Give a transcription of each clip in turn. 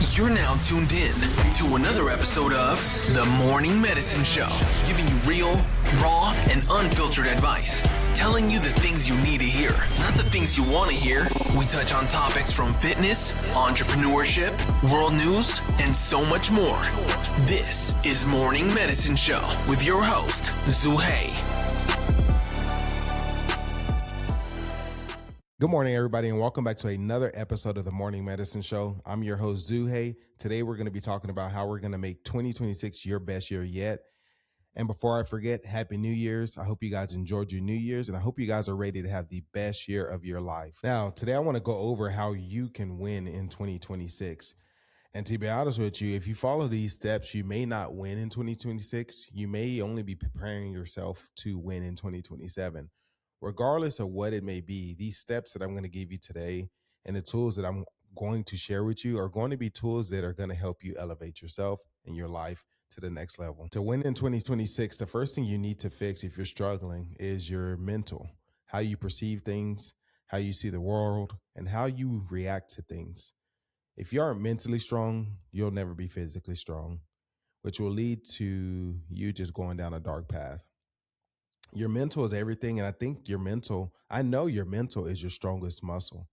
You're now tuned in to another episode of The Morning Medicine Show, giving you real, raw, and unfiltered advice, telling you the things you need to hear, not the things you want to hear. We touch on topics from fitness, entrepreneurship, world news, and so much more. This is Morning Medicine Show with your host, Zuhay. Good morning, everybody, and welcome back to another episode of the Morning Medicine Show. I'm your host, Zuhay. Today, we're going to be talking about how we're going to make 2026 your best year yet. And before I forget, Happy New Year's. I hope you guys enjoyed your New Year's, and I hope you guys are ready to have the best year of your life. Now, today, I want to go over how you can win in 2026. And to be honest with you, if you follow these steps, you may not win in 2026. You may only be preparing yourself to win in 2027. Regardless of what it may be, these steps that I'm going to give you today and the tools that I'm going to share with you are going to be tools that are going to help you elevate yourself and your life to the next level. To win in 2026, the first thing you need to fix if you're struggling is your mental, how you perceive things, how you see the world, and how you react to things. If you aren't mentally strong, you'll never be physically strong, which will lead to you just going down a dark path. Your mental is everything, and I know your mental is your strongest muscle.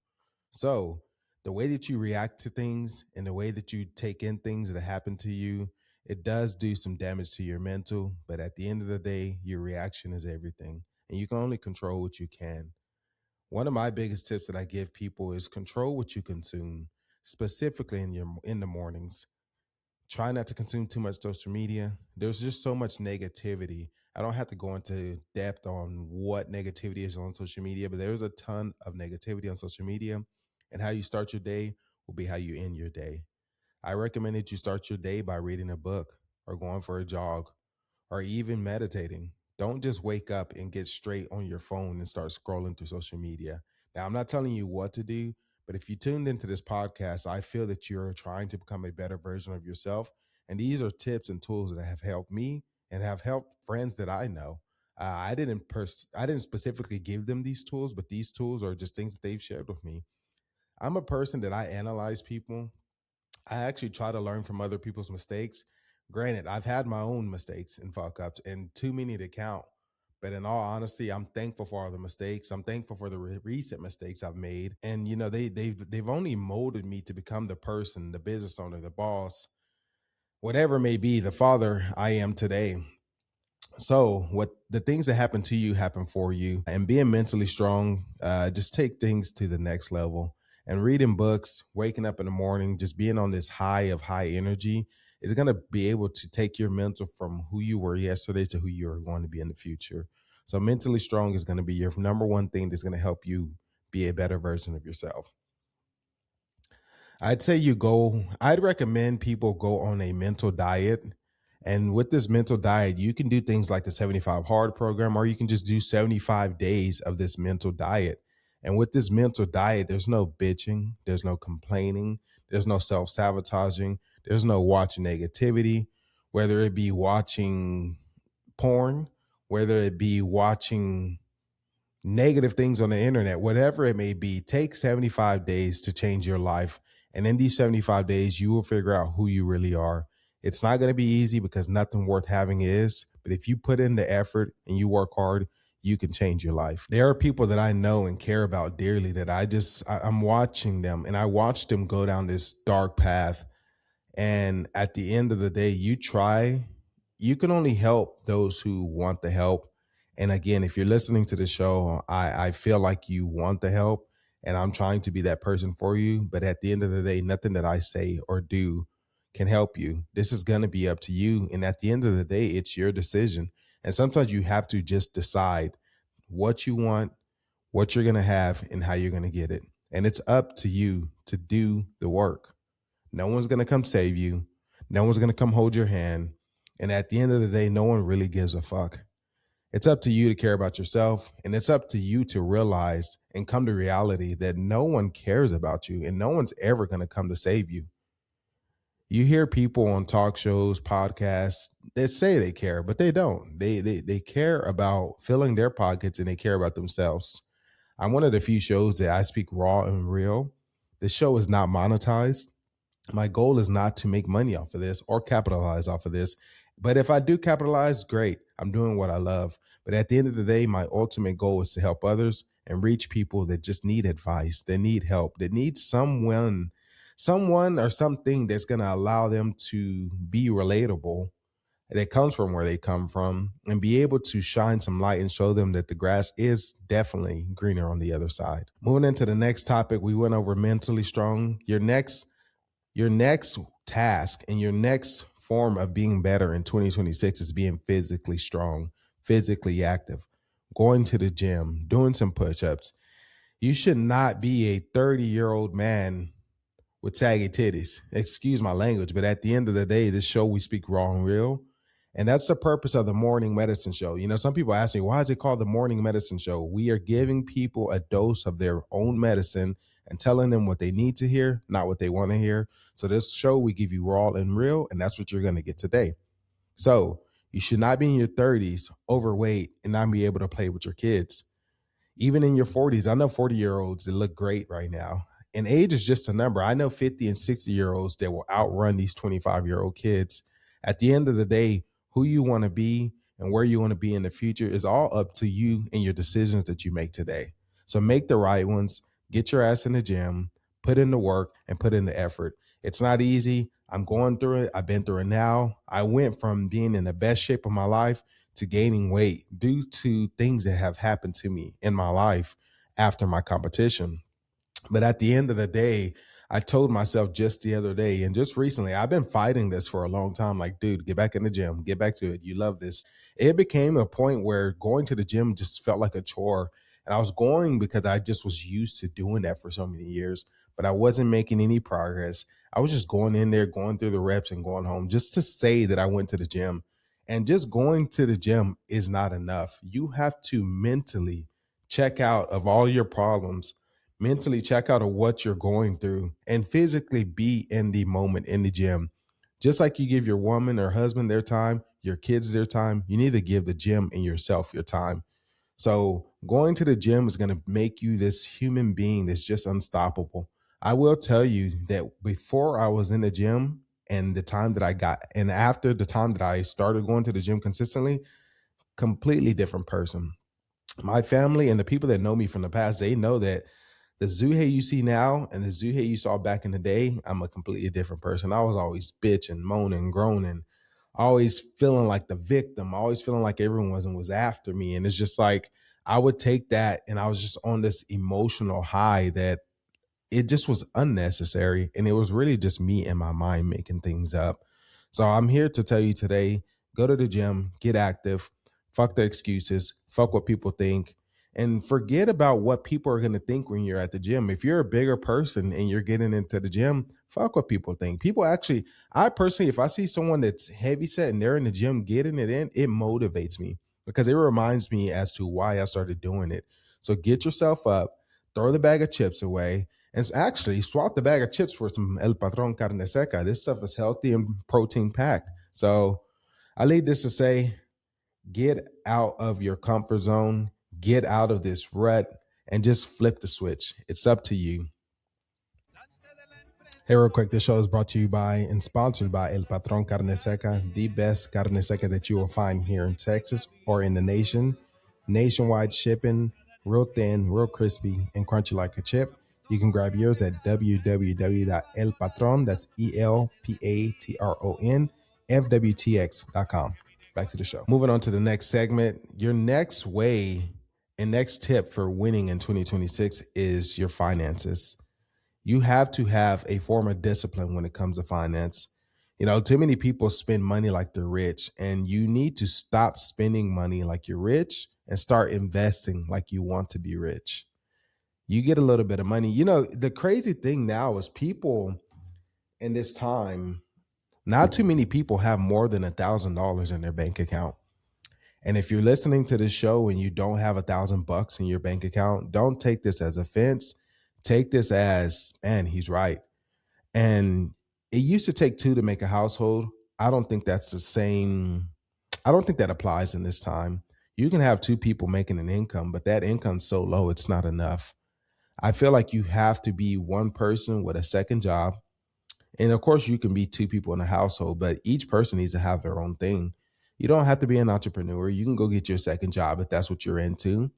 So the way that you react to things and the way that you take in things that happen to you, it does do some damage to your mental, but at the end of the day, your reaction is everything, and you can only control what you can. One of my biggest tips that I give people is control what you consume, specifically in the mornings. Try not to consume too much social media. There's just so much negativity. I don't have to go into depth on what negativity is on social media, but there's a ton of negativity on social media, and how you start your day will be how you end your day. I recommend that you start your day by reading a book or going for a jog or even meditating. Don't just wake up and get straight on your phone and start scrolling through social media. Now, I'm not telling you what to do, but if you tuned into this podcast, I feel that you're trying to become a better version of yourself. And these are tips and tools that have helped me and have helped friends that I know. I didn't specifically give them these tools, but these tools are just things that they've shared with me. I'm a person that I analyze people. I actually try to learn from other people's mistakes. Granted, I've had my own mistakes and fuck ups and too many to count. But in all honesty, I'm thankful for all the mistakes. I'm thankful for the recent mistakes I've made. And, you know, they've only molded me to become the person, the business owner, the boss, whatever it may be, the father I am today. So what the things that happen to you happen for you, and being mentally strong, just take things to the next level. And reading books, waking up in the morning, just being on this high of high energy is going to be able to take your mental from who you were yesterday to who you're going to be in the future. So mentally strong is going to be your number one thing that's going to help you be a better version of yourself. I'd recommend people go on a mental diet. And with this mental diet, you can do things like the 75 Hard program, or you can just do 75 days of this mental diet. And with this mental diet, there's no bitching, there's no complaining, there's no self-sabotaging, there's no watching negativity, whether it be watching porn, whether it be watching negative things on the internet, whatever it may be. Take 75 days to change your life. And in these 75 days, you will figure out who you really are. It's not going to be easy because nothing worth having is. But if you put in the effort and you work hard, you can change your life. There are people that I know and care about dearly that I'm watching them, and I watched them go down this dark path. And at the end of the day, you can only help those who want the help. And again, if you're listening to the show, I feel like you want the help, and I'm trying to be that person for you. But at the end of the day, nothing that I say or do can help you. This is going to be up to you. And at the end of the day, it's your decision. And sometimes you have to just decide what you want, what you're going to have, and how you're going to get it. And it's up to you to do the work. No one's going to come save you. No one's going to come hold your hand. And at the end of the day, no one really gives a fuck. It's up to you to care about yourself. And it's up to you to realize and come to reality that no one cares about you and no one's ever going to come to save you. You hear people on talk shows, podcasts that say they care, but they don't. They care about filling their pockets, and they care about themselves. I'm one of the few shows that I speak raw and real. The show is not monetized. My goal is not to make money off of this or capitalize off of this. But if I do capitalize, great. I'm doing what I love. But at the end of the day, my ultimate goal is to help others and reach people that just need advice, that need help, that need someone or something that's going to allow them to be relatable, that comes from where they come from, and be able to shine some light and show them that the grass is definitely greener on the other side. Moving into the next topic, we went over mentally strong. Your next task and your next form of being better in 2026 is being physically strong, physically active, going to the gym, doing some push-ups. You should not be a 30-year-old man with saggy titties. Excuse my language, but at the end of the day, this show we speak raw and real. And that's the purpose of the morning medicine show. Some people ask me, why is it called the morning medicine show? We are giving people a dose of their own medicine and telling them what they need to hear, not what they want to hear. So this show, we give you raw and real, and that's what you're going to get today. So you should not be in your 30s, overweight, and not be able to play with your kids. Even in your 40s, I know 40-year-olds that look great right now. And age is just a number. I know 50 and 60-year-olds that will outrun these 25-year-old kids. At the end of the day, who you want to be and where you want to be in the future is all up to you and your decisions that you make today. So make the right ones, get your ass in the gym, put in the work, and put in the effort. It's not easy. I'm going through it. I've been through it now. I went from being in the best shape of my life to gaining weight due to things that have happened to me in my life after my competition. But at the end of the day, I told myself just the other day and just recently, I've been fighting this for a long time. Like, dude, get back in the gym, get back to it. You love this. It became a point where going to the gym just felt like a chore. And I was going because I just was used to doing that for so many years, but I wasn't making any progress. I was just going in there, going through the reps and going home just to say that I went to the gym. And just going to the gym is not enough. You have to mentally check out of all your problems, mentally check out of what you're going through, and physically be in the moment in the gym. Just like you give your woman or husband their time, your kids their time, you need to give the gym and yourself your time. So going to the gym is going to make you this human being that's just unstoppable. I will tell you that before I was in the gym and the time that I got, and after the time that I started going to the gym consistently, completely different person. My family and the people that know me from the past, they know that the Zuhay you see now and the Zuhay you saw back in the day, I'm a completely different person. I was always bitching, moaning, groaning, always feeling like the victim, always feeling like everyone was after me. And it's just like I would take that and I was just on this emotional high that it just was unnecessary. And it was really just me in my mind making things up. So I'm here to tell you today, go to the gym, get active, fuck the excuses, fuck what people think, and forget about what people are going to think when you're at the gym. If you're a bigger person and you're getting into the gym, fuck what people think. People actually, I personally, if I see someone that's heavy set and they're in the gym getting it in, it motivates me because it reminds me as to why I started doing it. So get yourself up, throw the bag of chips away, and actually swap the bag of chips for some El Patron carne seca. This stuff is healthy and protein packed. So I leave this to say, get out of your comfort zone, get out of this rut, and just flip the switch. It's up to you. Hey, real quick, this show is brought to you by and sponsored by El Patron Carne Seca, the best carne seca that you will find here in Texas or in the nation. Nationwide shipping, real thin, real crispy, and crunchy like a chip. You can grab yours at www.elpatron, that's ELPATRON, FWTX.com. Back to the show. Moving on to the next segment. Your next way and next tip for winning in 2026 is your finances. You have to have a form of discipline when it comes to finance. Too many people spend money like they're rich, and you need to stop spending money like you're rich and start investing like you want to be rich. You get a little bit of money. The crazy thing now is people in this time, not too many people have more than $1,000 in their bank account. And if you're listening to this show and you don't have $1,000 in your bank account, don't take this as offense. Take this as, man, he's right. And it used to take two to make a household. I don't think that's the same. I don't think that applies in this time. You can have two people making an income, but that income's so low, it's not enough. I feel like you have to be one person with a second job, And of course, you can be two people in a household, but each person needs to have their own thing. You don't have to be an entrepreneur. You can go get your second job if that's what you're into.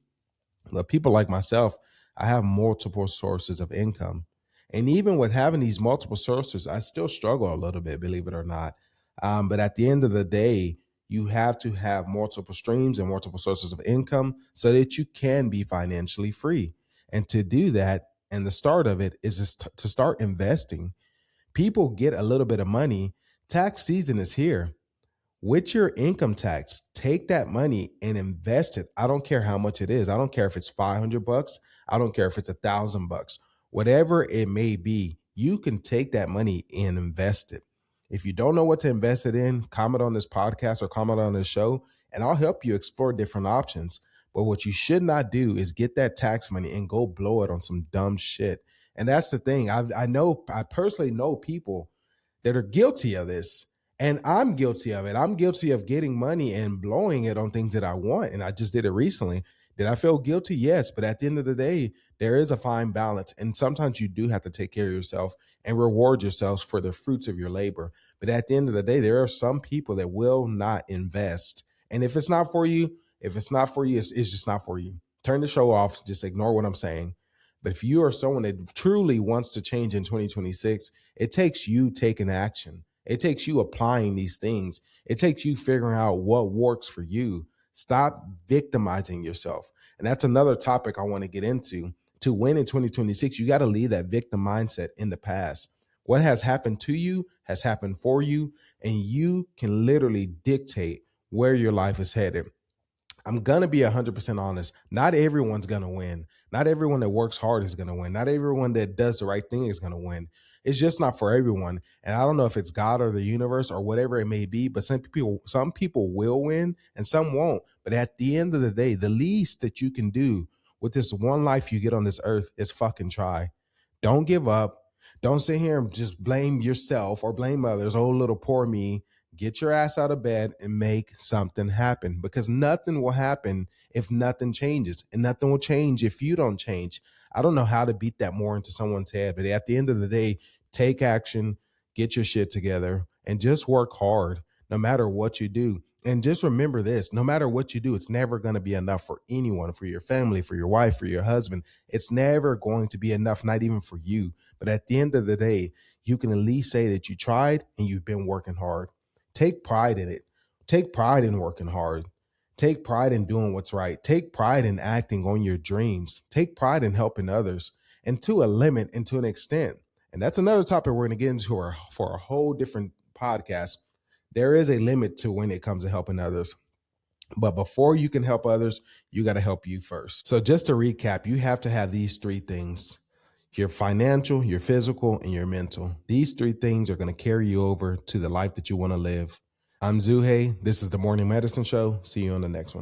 But people like myself, I have multiple sources of income. And even with having these multiple sources, I still struggle a little bit, believe it or not. But at the end of the day, you have to have multiple streams and multiple sources of income so that you can be financially free. And to do that, and the start of it is just to start investing. People get a little bit of money. Tax season is here. With your income tax, take that money and invest it. I don't care how much it is. I don't care if it's 500 bucks. I don't care if it's 1,000 bucks. Whatever it may be, you can take that money and invest it. If you don't know what to invest it in, comment on this podcast or comment on this show, and I'll help you explore different options. But what you should not do is get that tax money and go blow it on some dumb shit. And that's the thing. I personally know people that are guilty of this. And I'm guilty of it. I'm guilty of getting money and blowing it on things that I want. And I just did it recently. Did I feel guilty? Yes. But at the end of the day, there is a fine balance. And sometimes you do have to take care of yourself and reward yourselves for the fruits of your labor. But at the end of the day, there are some people that will not invest. And if it's not for you, it's just not for you. Turn the show off. Just ignore what I'm saying. But if you are someone that truly wants to change in 2026, it takes you taking action. It takes you applying these things. It takes you figuring out what works for you. Stop victimizing yourself. And that's another topic I want to get into. To win in 2026, you got to leave that victim mindset in the past. What has happened to you has happened for you, and you can literally dictate where your life is headed. I'm going to be 100% honest. Not everyone's going to win. Not everyone that works hard is going to win. Not everyone that does the right thing is going to win. It's just not for everyone. And I don't know if it's God or the universe or whatever it may be, but some people will win and some won't. But at the end of the day, the least that you can do with this one life you get on this earth is fucking try. Don't give up. Don't sit here and just blame yourself or blame others. Oh, little poor me. Get your ass out of bed and make something happen, because nothing will happen if nothing changes, and nothing will change if you don't change. I don't know how to beat that more into someone's head, but at the end of the day, take action, get your shit together, and just work hard no matter what you do. And just remember this, no matter what you do, it's never going to be enough for anyone, for your family, for your wife, for your husband. It's never going to be enough, not even for you. But at the end of the day, you can at least say that you tried and you've been working hard. Take pride in it. Take pride in working hard. Take pride in doing what's right. Take pride in acting on your dreams. Take pride in helping others, and to a limit and to an extent. And that's another topic we're going to get into for a whole different podcast. There is a limit to when it comes to helping others. But before you can help others, you got to help you first. So just to recap, you have to have these three things: your financial, your physical, and your mental. These three things are going to carry you over to the life that you want to live. I'm Zuhay. This is the Morning Medicine Show. See you on the next one.